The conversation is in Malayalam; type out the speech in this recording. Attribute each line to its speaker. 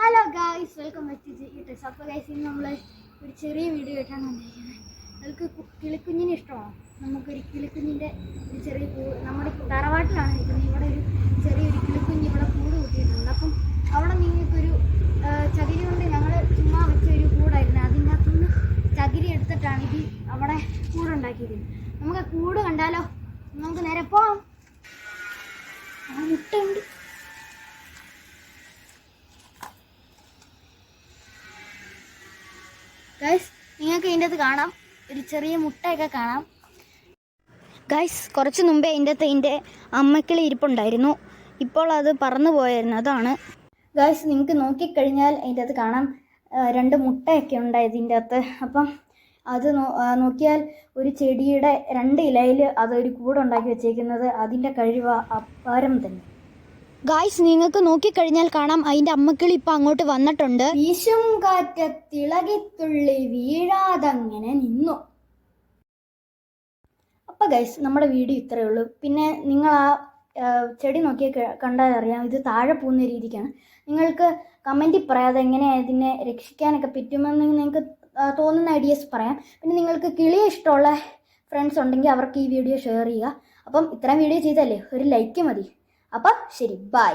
Speaker 1: Hello guys, welcome back to GTechs. അപ്പോൾ ഗൈസ്, ഇന്ന് നമ്മൾ ഒരു ചെറിയ വീഡിയോ ആയിട്ടാണ് വന്നിരിക്കുന്നത്. നമുക്ക് കിളിക്കുഞ്ഞിനെ ഇഷ്ടമാണോ? നമുക്കൊരു കിളിക്കുഞ്ഞിൻ്റെ ഒരു ചെറിയ നമ്മുടെ തറവാട്ടിലാണ് നിൽക്കുന്നത്. ഇവിടെ ഒരു ചെറിയൊരു കിളിക്കുഞ്ഞ് ഇവിടെ കൂട് കൂട്ടിയിട്ടുണ്ട്. അപ്പം അവിടെ നിങ്ങൾക്കൊരു ചകിരി കൊണ്ട് ഞങ്ങൾ ചുമ്മാ വെച്ച ഒരു കൂടായിരുന്നു. അതിൻ്റെ അകത്തുനിന്ന് ചകിരി എടുത്തിട്ടാണ് ഇത് അവിടെ കൂടുണ്ടാക്കിയിരിക്കുന്നത്. നമുക്ക് കൂട് കണ്ടാലോ? നമുക്ക് നേരെ പോവാം. മുട്ടുണ്ട്. ഗൈസ്, നിങ്ങൾക്ക് ഇതിൻ്റെ അകത്ത് കാണാം, ഒരു ചെറിയ മുട്ടയൊക്കെ കാണാം. ഗൈസ്, കുറച്ച് മുമ്പേ ഇതിൻ്റെ അമ്മക്കിളി ഇരിപ്പുണ്ടായിരുന്നു. ഇപ്പോൾ അത് പറന്നു പോയായിരുന്നു. അതാണ് ഗൈസ്, നിങ്ങൾക്ക് നോക്കിക്കഴിഞ്ഞാൽ അതിൻ്റെ അകത്ത് കാണാം 2 മുട്ടയൊക്കെ ഉണ്ടായത് ഇതിൻ്റെ അകത്ത്. അപ്പം അത് നോക്കിയാൽ ഒരു ചെടിയുടെ 2 ഇലയിൽ അതൊരു കൂടുണ്ടാക്കി വെച്ചേക്കുന്നത് അതിൻ്റെ കഴിവ് അപാരം തന്നെ. ഗായ്സ്, നിങ്ങൾക്ക് നോക്കിക്കഴിഞ്ഞാൽ കാണാം അതിൻ്റെ അമ്മക്കിളി ഇപ്പം അങ്ങോട്ട് വന്നിട്ടുണ്ട്. വീശും കാറ്റത്തിളകിത്തുള്ളി വീഴാതങ്ങനെ നിന്നു. അപ്പം ഗൈസ്, നമ്മുടെ വീഡിയോ ഇത്രയേ ഉള്ളൂ. പിന്നെ നിങ്ങൾ ആ ചെടി നോക്കിയാൽ കണ്ടാൽ അറിയാം, ഇത് താഴെ പോകുന്ന രീതിക്കാണ്. നിങ്ങൾക്ക് കമൻറ്റിൽ പറയാതെ എങ്ങനെ ഇതിനെ രക്ഷിക്കാനൊക്കെ പറ്റുമെന്ന് നിങ്ങൾക്ക് തോന്നുന്ന ഐഡിയാസ് പറയാം. പിന്നെ നിങ്ങൾക്ക് കിളിയെ ഇഷ്ടമുള്ള ഫ്രണ്ട്സ് ഉണ്ടെങ്കിൽ അവർക്ക് ഈ വീഡിയോ ഷെയർ ചെയ്യുക. അപ്പം ഇത്രയും വീഡിയോ ചെയ്തല്ലേ, ഒരു ലൈക്ക് മതി. അപ്പം ശരി, ബൈ.